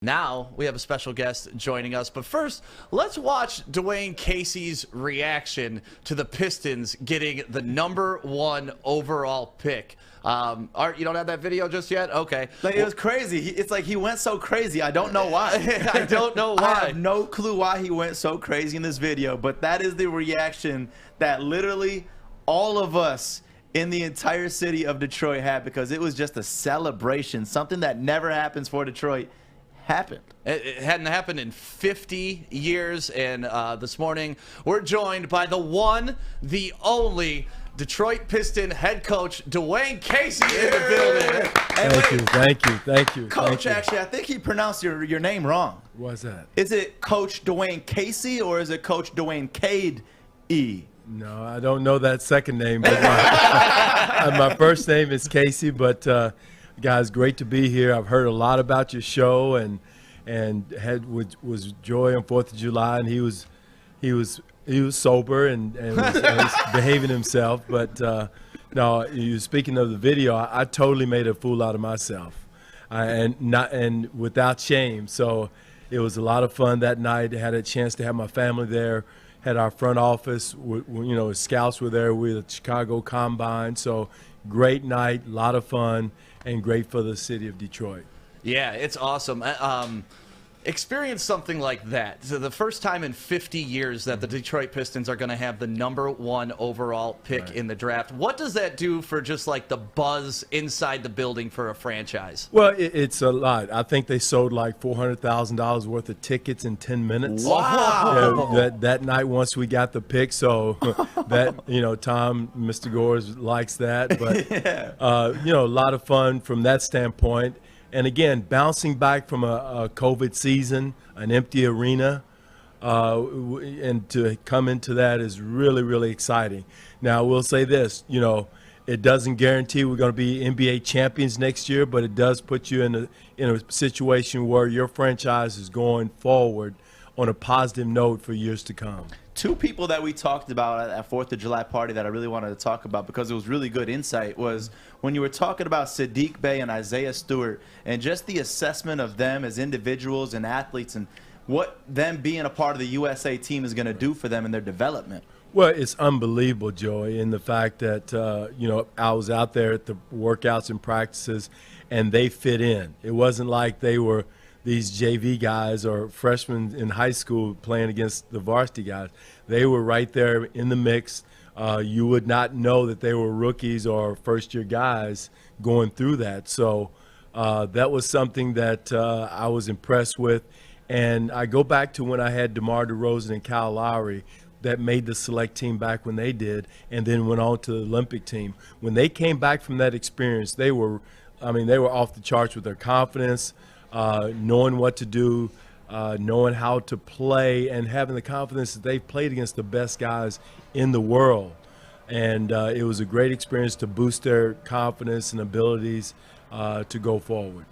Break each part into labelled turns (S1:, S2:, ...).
S1: Now we have a special guest joining us, but first, let's watch Dwane Casey's reaction to the Pistons getting the #1 overall pick. Art, you don't have that video just yet? Okay.
S2: Like, it was crazy. It's like he went so crazy. I don't know why.
S1: I don't know why.
S2: I have no clue why he went so crazy in this video, but that is the reaction that literally all of us in the entire city of Detroit had, because it was just a celebration. Something that never happens for Detroit happened.
S1: It hadn't happened in 50 years, and this morning we're joined by the one, the only Detroit Piston head coach, Dwane Casey, in the building.
S2: Thank you. Coach, actually, I think he pronounced your name wrong.
S3: What's that?
S2: Is it Coach Dwane Casey or is it Coach Dwane Cade E?
S3: No, I don't know that second name. But my first name is Casey, but guys, great to be here. I've heard a lot about your show and was Joy on 4th of July, and he was sober and was behaving himself. But no, you speaking of the video, I totally made a fool out of myself, and without shame. So it was a lot of fun that night. I had a chance to have my family there. Had our front office, scouts were there. We were at the Chicago Combine. So great night, a lot of fun, and great for the city of Detroit.
S1: Yeah, it's awesome. Experience something like that. So the first time in 50 years that the Detroit Pistons are going to have the #1 overall pick in the draft. What does that do for just like the buzz inside the building for a franchise?
S3: Well, it's a lot. I think they sold like $400,000 worth of tickets in 10 minutes.
S1: Wow.
S3: Yeah, that night once we got the pick, so that, Tom, Mr. Gores likes that. But,
S2: Yeah.
S3: a lot of fun from that standpoint. And again, bouncing back from a COVID season, an empty arena, and to come into that is really, really exciting. Now, we'll say this, it doesn't guarantee we're going to be NBA champions next year, but it does put you in a situation where your franchise is going forward on a positive note for years to come.
S2: Two people that we talked about at that 4th of July party that I really wanted to talk about because it was really good insight was when you were talking about Sadiq Bey and Isaiah Stewart and just the assessment of them as individuals and athletes and what them being a part of the USA team is going to do for them in their development.
S3: Well, it's unbelievable, Joey, in the fact that, I was out there at the workouts and practices, and they fit in. It wasn't like they were these JV guys or freshmen in high school playing against the varsity guys. They were right there in the mix. You would not know that they were rookies or first-year guys going through that. So that was something that I was impressed with. And I go back to when I had DeMar DeRozan and Kyle Lowry that made the select team back when they did and then went on to the Olympic team. When they came back from that experience, they were off the charts with their confidence, knowing what to do, knowing how to play, and having the confidence that they've played against the best guys in the world. And it was a great experience to boost their confidence and abilities to go forward.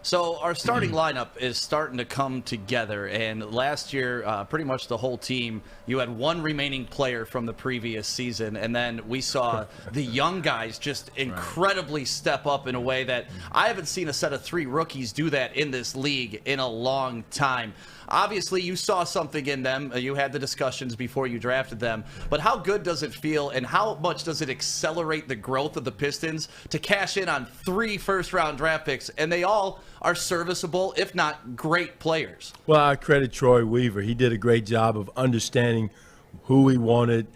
S1: So our starting lineup is starting to come together, and last year, pretty much the whole team, you had one remaining player from the previous season, and then we saw the young guys just incredibly step up in a way that I haven't seen a set of 3 rookies do that in this league in a long time. Obviously, you saw something in them. You had the discussions before you drafted them. But how good does it feel, and how much does it accelerate the growth of the Pistons to cash in on 3 first-round draft picks, and they all are serviceable, if not great players?
S3: Well, I credit Troy Weaver. He did a great job of understanding who he wanted.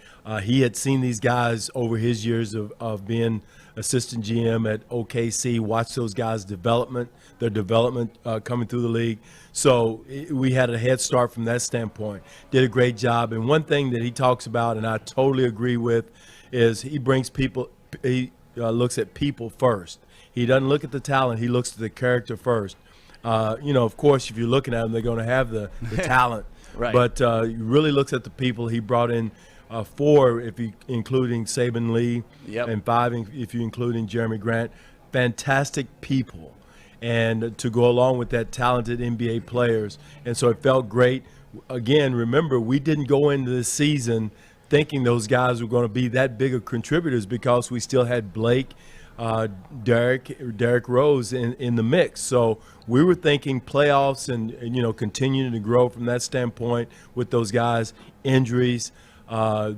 S3: He had seen these guys over his years of being assistant GM at OKC, watched those guys' development coming through the league. So we had a head start from that standpoint. Did a great job. And one thing that he talks about, and I totally agree with, is he brings people, he looks at people first. He doesn't look at the talent. He looks at the character first. Of course, if you're looking at them, they're going to have the talent.
S1: Right.
S3: But he really looks at the people. He brought in 4, if you including Saban Lee, and 5 if you including Jeremy Grant. Fantastic people, and to go along with that, talented NBA players. And so it felt great. Again, remember, we didn't go into this season thinking those guys were going to be that big of contributors because we still had Blake. Derrick Rose in the mix. So we were thinking playoffs and continuing to grow from that standpoint with those guys. Injuries, Blake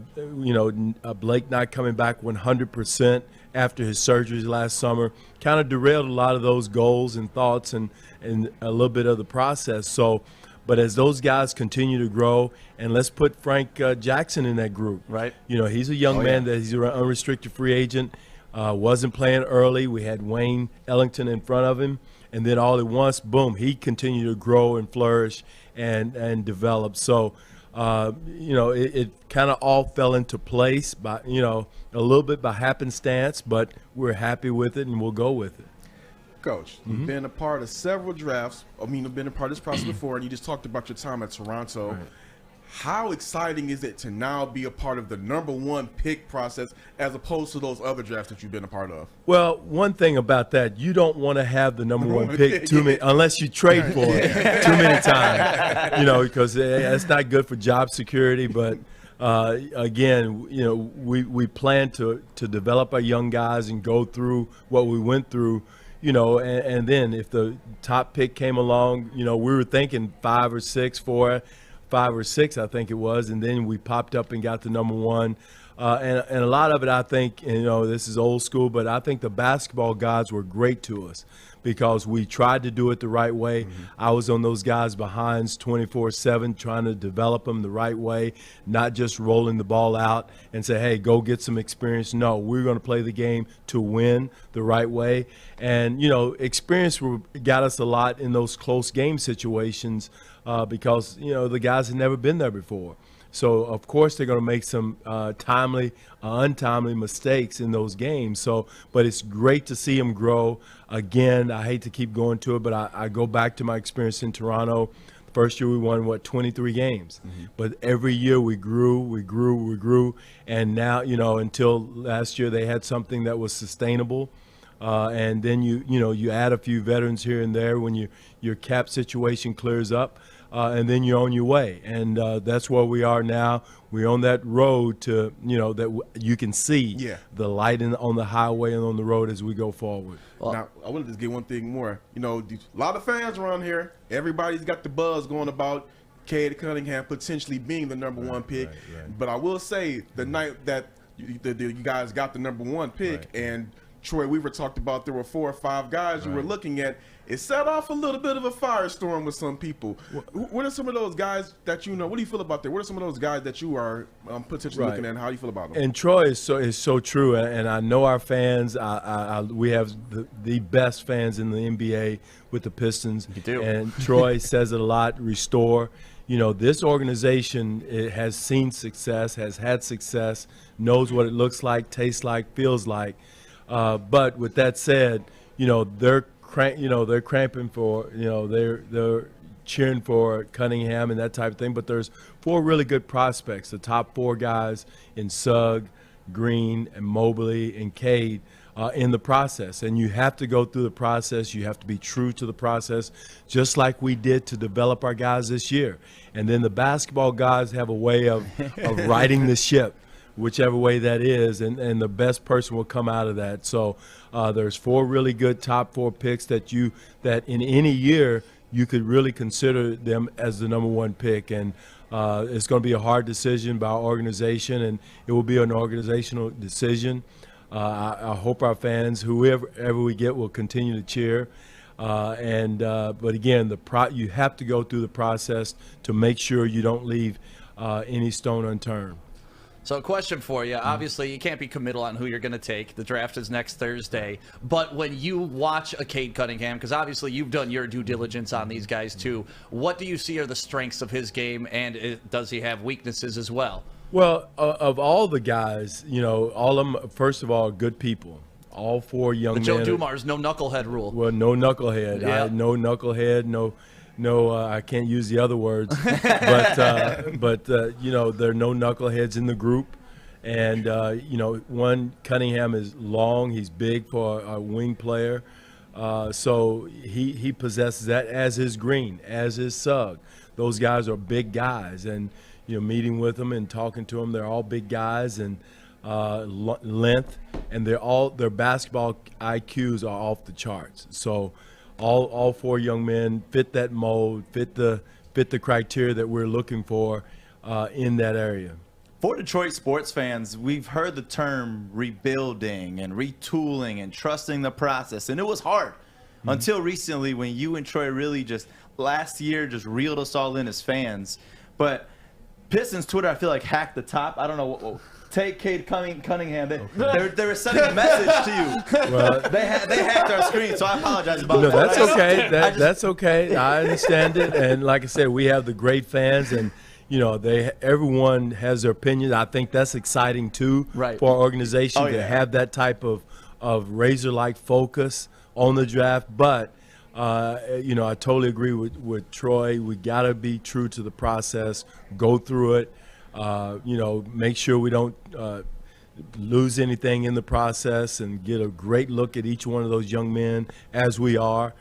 S3: not coming back 100% after his surgeries last summer kind of derailed a lot of those goals and thoughts and a little bit of the process. So, but as those guys continue to grow, and let's put Frank Jackson in that group.
S1: Right.
S3: He's a young man that he's an unrestricted free agent. Wasn't playing early. We had Wayne Ellington in front of him, and then all at once, boom, he continued to grow and flourish and develop. So, it kind of all fell into place by, a little bit by happenstance, but we're happy with it and we'll go with it.
S4: Coach, you've been a part of several drafts. You've been a part of this process before, and you just talked about your time at Toronto. Right. How exciting is it to now be a part of the #1 pick process as opposed to those other drafts that you've been a part of?
S3: Well, one thing about that, you don't want to have the #1 pick too many, unless you trade for it too many times, because that's not good for job security. But again, we plan to develop our young guys and go through what we went through. And then if the top pick came along, we were thinking 5 or 6, I think it was, and then we popped up and got the #1. And a lot of it, I think, this is old school, but I think the basketball gods were great to us because we tried to do it the right way. Mm-hmm. I was on those guys' behinds 24/7 trying to develop them the right way, not just rolling the ball out and say, hey, go get some experience. No, we're going to play the game to win the right way. And, experience got us a lot in those close game situations because, the guys had never been there before. So, of course, they're going to make some timely, untimely mistakes in those games. So, but it's great to see them grow. Again, I hate to keep going to it, but I go back to my experience in Toronto. First year we won, 23 games. Mm-hmm. But every year we grew. And now, until last year they had something that was sustainable. And then you add a few veterans here and there when your cap situation clears up. And then you're on your way. And that's where we are now. We're on that road to, that you can see the light on the highway and on the road as we go forward.
S4: Well, now, I want to just get one thing more. A lot of fans around here, everybody's got the buzz going about Cade Cunningham potentially being the #1 pick. Right. But I will say the night that you guys got the #1 pick and Troy Weaver talked about there were 4 or 5 guys you were looking at. It set off a little bit of a firestorm with some people. What are some of those guys that what do you feel about that? What are some of those guys that you are potentially looking at, and how do you feel about them?
S3: And Troy is so true, and I know our fans. We have the best fans in the NBA with the Pistons.
S1: You do.
S3: And Troy says it a lot, restore. This organization has seen success, has had success, knows what it looks like, tastes like, feels like. But with that said, they're cramping for, they're cheering for Cunningham and that type of thing. But there's 4 really good prospects, the top 4 guys in Sugg, Green, and Mobley, and Cade in the process. And you have to go through the process. You have to be true to the process, just like we did to develop our guys this year. And then the basketball guys have a way of riding the ship, whichever way that is, and the best person will come out of that. So there's 4 really good top 4 picks that in any year you could really consider them as the #1 pick. And it's going to be a hard decision by our organization, and it will be an organizational decision. I hope our fans, whoever we get, will continue to cheer. But again, you have to go through the process to make sure you don't leave any stone unturned.
S1: So a question for you. Obviously, you can't be committal on who you're going to take. The draft is next Thursday. But when you watch a Cade Cunningham, because obviously you've done your due diligence on these guys too, what do you see are the strengths of his game, and does he have weaknesses as well?
S3: Well, of all the guys, all of them, first of all, are good people. All 4 young men.
S1: Joe Dumars, no knucklehead rule.
S3: Well, no knucklehead.
S1: Yeah.
S3: No knucklehead, no, I can't use the other words, but they're no knuckleheads in the group, and one, Cunningham is long, he's big for a wing player, so he possesses that, as is Green, as is Sugg. Those guys are big guys, and meeting with them and talking to them, they're all big guys, and length, and their basketball IQs are off the charts. So all 4 young men fit that mold, fit the criteria that we're looking for in that area.
S2: For Detroit sports fans, we've heard the term rebuilding and retooling and trusting the process, and it was hard until recently when you and Troy really just last year just reeled us all in as fans. But Pistons Twitter, I feel like, hacked the top. I don't know. Take Cade Cunningham. They were sending a message to you. Well, they hacked our screen, so I apologize about that.
S3: No, that's okay. That's okay. I understand it. And like I said, we have the great fans, and everyone has their opinion. I think that's exciting too for our organization to have that type of razor-like focus on the draft. But I totally agree with Troy. We got to be true to the process, go through it, make sure we don't lose anything in the process, and get a great look at each one of those young men as we're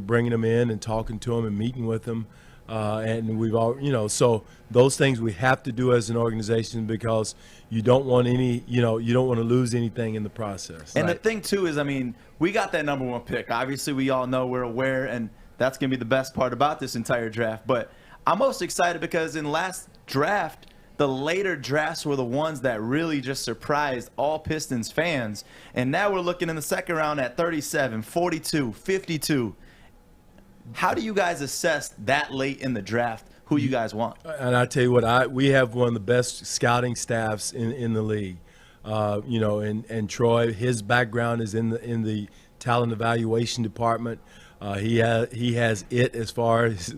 S3: bringing them in and talking to them and meeting with them. And we've all, so those things we have to do as an organization, because you don't want you don't want to lose anything in the process.
S2: And the thing too is, we got that number 1 pick. Obviously, we all know, we're aware, and that's going to be the best part about this entire draft. But I'm most excited because in last draft, the later drafts were the ones that really just surprised all Pistons fans. And now we're looking in the second round at 37, 42, 52. How do you guys assess that late in the draft who you guys want?
S3: And I tell you what, we have one of the best scouting staffs in the league. And Troy, his background is in the talent evaluation department. He has it as far as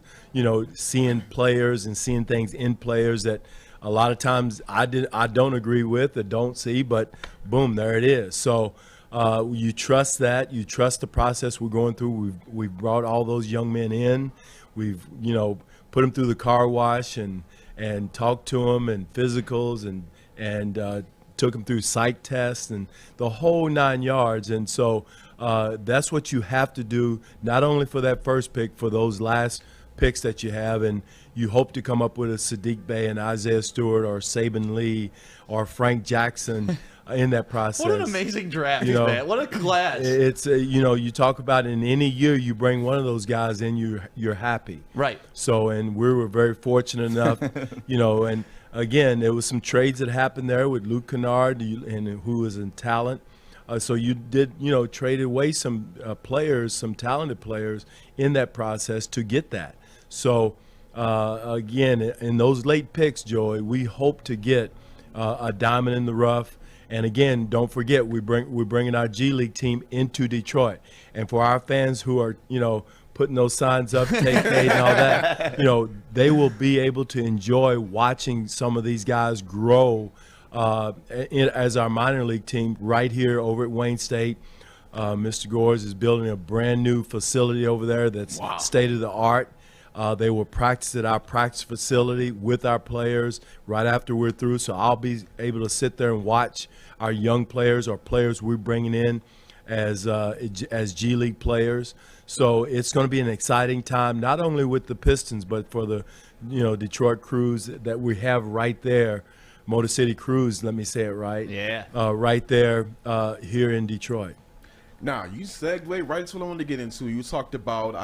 S3: seeing players and seeing things in players that a lot of times I don't agree with or don't see, but boom, there it is. So. You trust that. You trust the process we're going through. We've brought all those young men in. We've put them through the car wash and talked to them and physicals and took them through psych tests and the whole 9 yards. And so that's what you have to do, not only for that first pick, for those last picks that you have. And you hope to come up with a Saddiq Bey and Isaiah Stewart or Saban Lee or Frank Jackson in that process.
S1: What an amazing draft, man. What a class.
S3: It's you talk about in any year you bring one of those guys in, you're happy.
S1: Right.
S3: So, and we were very fortunate enough, and again, there was some trades that happened there with Luke Kennard, and who was in talent. So you did, traded away some players, some talented players in that process to get that. So, again, in those late picks, Joey, we hope to get a diamond in the rough. And again, don't forget, we're bringing our G League team into Detroit. And for our fans who are, putting those signs up, take Cade and all that, they will be able to enjoy watching some of these guys grow as our minor league team right here over at Wayne State. Mr. Gores is building a brand new facility over there that's state of the art. They will practice at our practice facility with our players right after we're through. So I'll be able to sit there and watch our young players or players we're bringing in as G League players. So it's going to be an exciting time, not only with the Pistons, but for the Detroit Crews that we have right there, Motor City Crews. Let me say it right.
S1: Yeah.
S3: Right there here in Detroit.
S4: Now, you segue right into what I wanted to get into. You talked about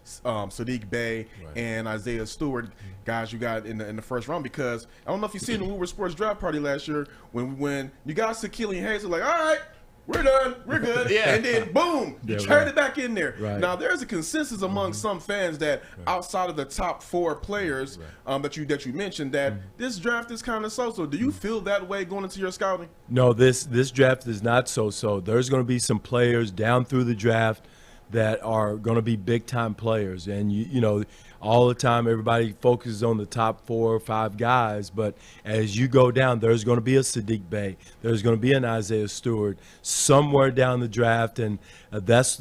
S4: Saddiq Bey and Isaiah Stewart, guys you got in the first round, because I don't know if you seen the Woodward Sports draft party last year when you got Killian Hayes, like, all right, we're done, we're good, and then boom, you turned it back in there. Now, there's a consensus among some fans that outside of the top 4 players that you mentioned, that this draft is kind of so-so. Do you feel that way going into your scouting?
S3: No, this draft is not so-so. There's going to be some players down through the draft that are going to be big-time players. And, all the time everybody focuses on the top 4 or 5 guys, but as you go down, there's going to be a Saddiq Bey, there's going to be an Isaiah Stewart somewhere down the draft, and that's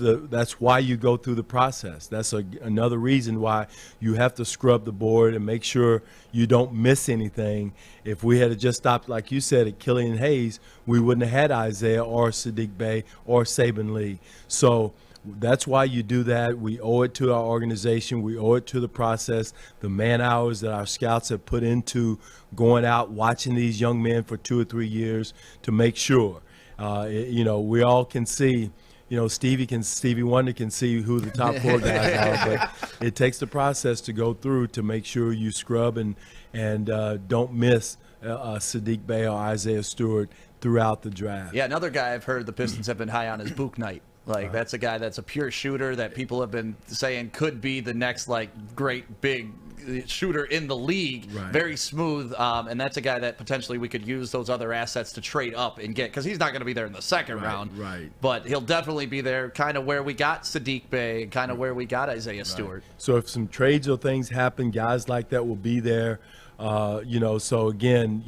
S3: why you go through the process. That's another reason why you have to scrub the board and make sure you don't miss anything. If we had just stopped, like you said, at Killian Hayes, we wouldn't have had Isaiah or Saddiq Bey or Saban Lee. So That's why you do that. We owe it to our organization. We owe it to the process, the man hours that our scouts have put into going out, watching these young men for 2 or 3 years to make sure. We all can see. Stevie Wonder can see who the top 4 guys are, but it takes the process to go through to make sure you scrub and don't miss Saddiq Bey or Isaiah Stewart throughout the draft.
S1: Yeah, another guy I've heard the Pistons have been high on is Book Knight. That's a guy that's a pure shooter that people have been saying could be the next great big shooter in the league.
S3: Right.
S1: Very smooth, and that's a guy that potentially we could use those other assets to trade up and get, because he's not going to be there in the second round.
S3: Right.
S1: But he'll definitely be there, kind of where we got Saddiq Bey, kind of where we got Isaiah Stewart.
S3: So if some trades or things happen, guys like that will be there. So again,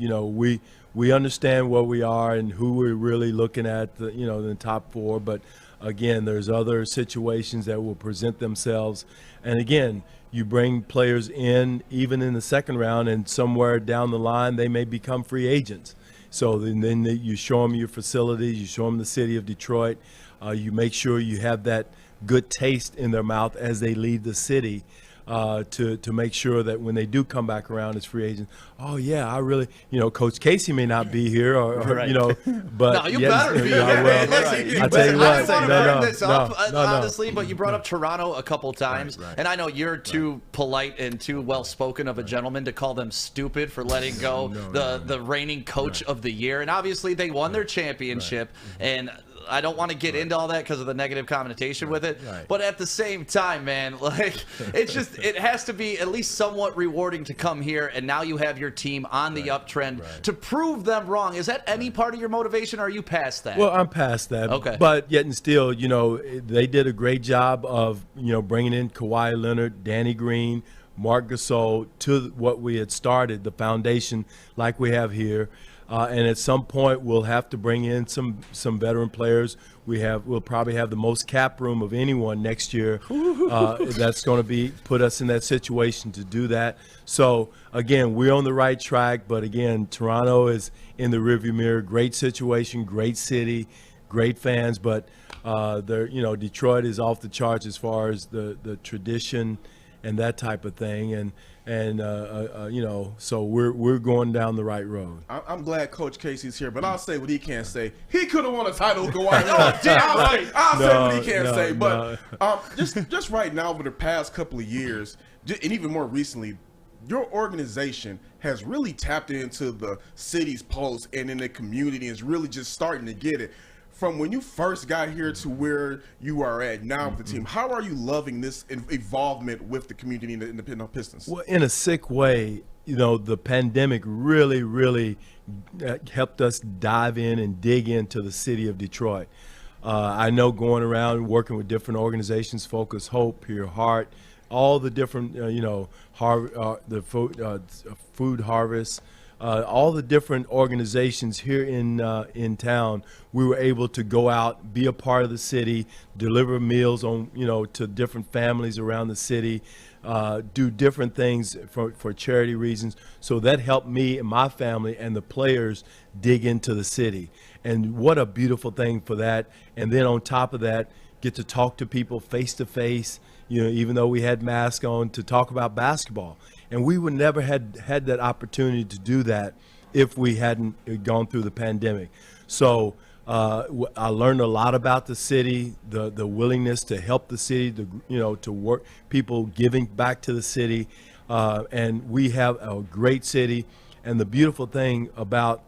S3: we understand where we are and who we're really looking at, the top 4, but again, there's other situations that will present themselves. And again, you bring players in even in the second round, and somewhere down the line they may become free agents. So then you show them your facilities, you show them the city of Detroit, you make sure you have that good taste in their mouth as they leave the city. To make sure that when they do come back around as free agents, oh yeah, I really, Coach Casey may not be here, or
S1: right.
S3: but
S1: no, you better be.
S3: I tell you what,
S1: honestly, but you brought up Toronto a couple times, and I know you're too polite and too well spoken of a gentleman to call them stupid for letting go the reigning coach of the year, and obviously they won their championship, and I don't want to get into all that because of the negative connotation with it.
S3: Right.
S1: But at the same time, man, it has to be at least somewhat rewarding to come here, and now you have your team on the uptrend to prove them wrong. Is that any part of your motivation, or are you past that?
S3: Well, I'm past that.
S1: Okay.
S3: But yet and still, they did a great job of, bringing in Kawhi Leonard, Danny Green, Marc Gasol to what we had started, the foundation like we have here. And at some point, we'll have to bring in some veteran players. We'll probably have the most cap room of anyone next year. That's going to put us in that situation to do that. So again, we're on the right track. But again, Toronto is in the rearview mirror. Great situation, great city, great fans. But Detroit is off the charts as far as the tradition and that type of thing. So we're going down the right road.
S4: I'm glad Coach Casey's here, but I'll say what he can't say. He could have won a title with Kawhi. I'll say what he can't say. But just right now, over the past couple of years, and even more recently, your organization has really tapped into the city's pulse and in the community, and is really just starting to get it. From when you first got here to where you are at now with the team, how are you loving this involvement with the community and the Independent Pistons?
S3: Well, in a sick way, the pandemic really, really helped us dive in and dig into the city of Detroit. I know going around working with different organizations, Focus Hope, Pure Heart, all the different, Food Harvest, all the different organizations here in town, we were able to go out, be a part of the city, deliver meals to different families around the city, do different things for charity reasons. So that helped me and my family and the players dig into the city. And what a beautiful thing for that. And then on top of that, get to talk to people face to face, even though we had masks on, to talk about basketball. And we would never had that opportunity to do that if we hadn't gone through the pandemic. So I learned a lot about the city, the willingness to help the city, to work, people giving back to the city. And we have a great city. And the beautiful thing about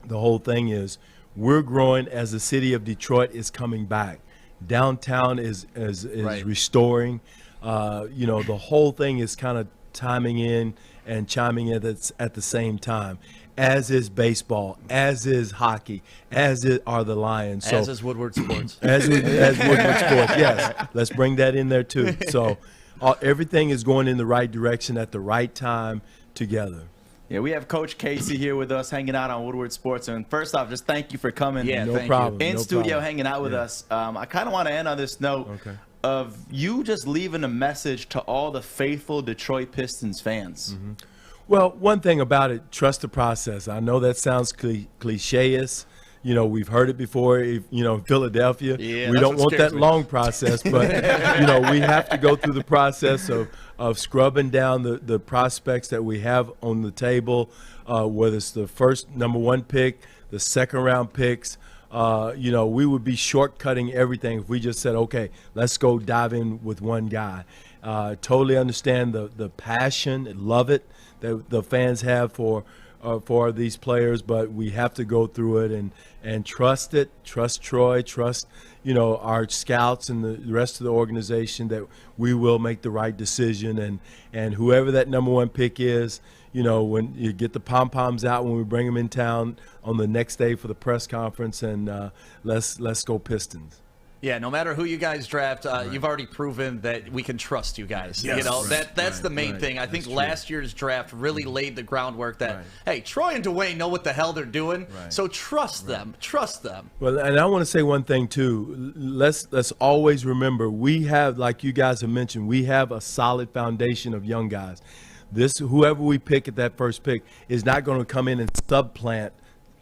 S3: the whole thing is we're growing as the city of Detroit is coming back. Downtown is right. Restoring. The whole thing is kind of timing in and chiming in at the same time, as is baseball, as is hockey, as are the Lions. So,
S1: as is Woodward Sports.
S3: as Woodward Sports, yes. Let's bring that in there too. So everything is going in the right direction at the right time together.
S2: Yeah, we have Coach Casey here with us, hanging out on Woodward Sports. And first off, just thank you for coming.
S1: Yeah,
S3: no problem.
S2: In studio, hanging out with us. I kind of want to end on this note of you just leaving a message to all the faithful Detroit Pistons fans.
S3: Mm-hmm. Well, one thing about it, trust the process. I know that sounds cliché-ish, we've heard it before, in Philadelphia.
S1: Yeah,
S3: we don't want that
S1: me.
S3: long process, but, we have to go through the process of scrubbing down the prospects that we have on the table, whether it's the first number 1 pick, the second round picks. We would be shortcutting everything if we just said, okay, let's go dive in with one guy. Totally understand the passion, love it that the fans have for these players, but we have to go through it and trust it, trust Troy, trust our scouts and the rest of the organization that we will make the right decision, and whoever that number 1 pick is, when you get the pom-poms out when we bring them in town on the next day for the press conference, and let's go Pistons.
S1: Yeah, no matter who you guys draft, you've already proven that we can trust you guys.
S4: Yes.
S1: That's the main thing. I think last year's draft really laid the groundwork that, hey, Troy and Dwane know what the hell they're doing, so trust them. Trust them.
S3: Well, and I want to say one thing too. Let's always remember, we have, like you guys have mentioned, we have a solid foundation of young guys. Whoever we pick at that first pick is not going to come in and supplant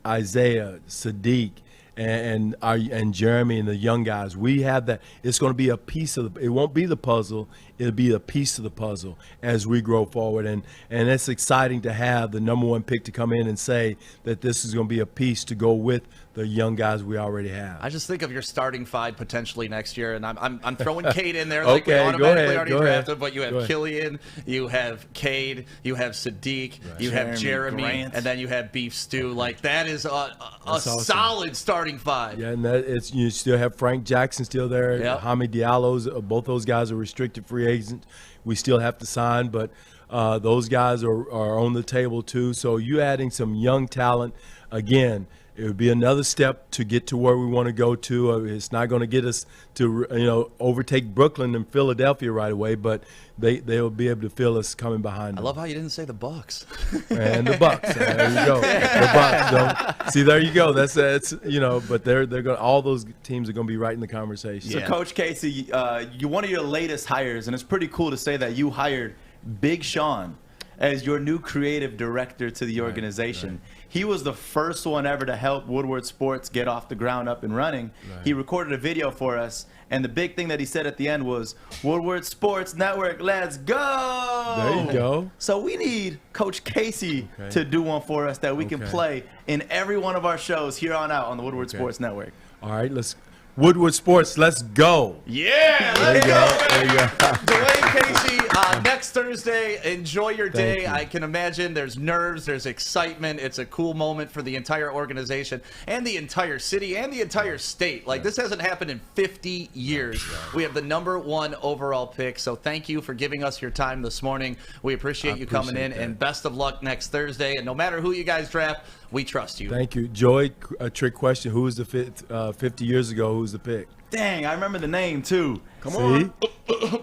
S3: Isaiah, Sadiq, and Jeremy and the young guys. We have that. It's going to be a piece of it won't be the puzzle. It'll be a piece of the puzzle as we grow forward. And it's exciting to have the number 1 pick to come in and say that this is going to be a piece to go with the young guys we already have.
S1: I just think of your starting 5 potentially next year, and I'm throwing Cade in there. Like
S3: Okay,
S1: we automatically
S3: go ahead.
S1: drafted, but you have Killian, you have Cade, you have Sadiq, you have Jeremy,
S2: Grant.
S1: and then you have Beef Stew. Like that is a
S3: awesome.
S1: solid starting 5.
S3: Yeah, and you still have Frank Jackson still there.
S1: Yep.
S3: Hamid Diallo's. Both those guys are restricted free agents. We still have to sign, but those guys are on the table too. So you adding some young talent again. It would be another step to get to where we want to go to. It's not going to get us to overtake Brooklyn and Philadelphia right away, but they'll be able to feel us coming behind them.
S1: I love how you didn't say the Bucks.
S3: And the Bucks. There you go. The Bucks. See, there you go. That's but they're going. All those teams are going to be right in the conversation.
S2: So, Coach Casey, you're one of your latest hires, and it's pretty cool to say that you hired Big Sean as your new creative director to the organization. Right. He was the first one ever to help Woodward Sports get off the ground up and running. Right. He recorded a video for us, and the big thing that he said at the end was, Woodward Sports Network, let's go!
S3: There you go.
S2: So we need Coach Casey to do one for us that we can play in every one of our shows here on out on the Woodward Sports Network.
S3: All right, Woodward Sports, let's go.
S1: Yeah,
S3: there you go. There you go.
S1: Dwane Casey, next Thursday, enjoy your day. I can imagine there's nerves, there's excitement. It's a cool moment for the entire organization and the entire city and the entire state. Like, this hasn't happened in 50 years. We have the number 1 overall pick, so thank you for giving us your time this morning. We appreciate you coming in, and best of luck next Thursday. And no matter who you guys draft, we trust you.
S3: Thank you. Joy, a trick question. Who was the 50 years ago? Who was the pick?
S2: Dang, I remember the name, too.
S3: Come on.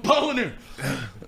S2: Lanier.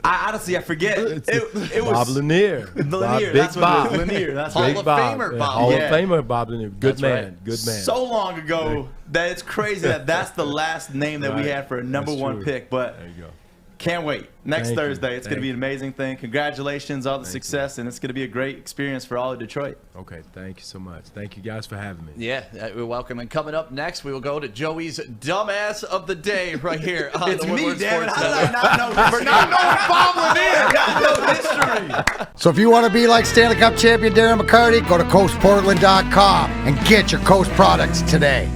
S2: I forget. It was
S3: Bob Lanier.
S2: Lanier.
S3: Big
S2: That's
S3: Bob.
S2: What it is. Lanier. That's
S1: Hall
S2: right.
S1: of Famer Bob.
S3: Hall of Famer Bob Lanier. Good man. Good man.
S2: So long ago that it's crazy that that's the last name that we had for a number 1 pick. But
S3: there you go.
S2: Can't wait. Next Thursday, it's going to be an amazing thing. Congratulations, all the success, and it's going to be a great experience for all of Detroit.
S3: Okay, thank you so much. Thank you guys for having me.
S1: Yeah, we're welcome. And coming up next, we will go to Joey's dumbass of the day right here on
S2: It's
S1: the
S2: me,
S1: Woodward
S2: damn it.
S1: Sports
S2: How did I
S1: Network.
S2: not know? For not knowing Bob Lanier. Got no history.
S5: So if you want to be like Stanley Cup champion Darren McCarty, go to CoastPortland.com and get your Coast products today.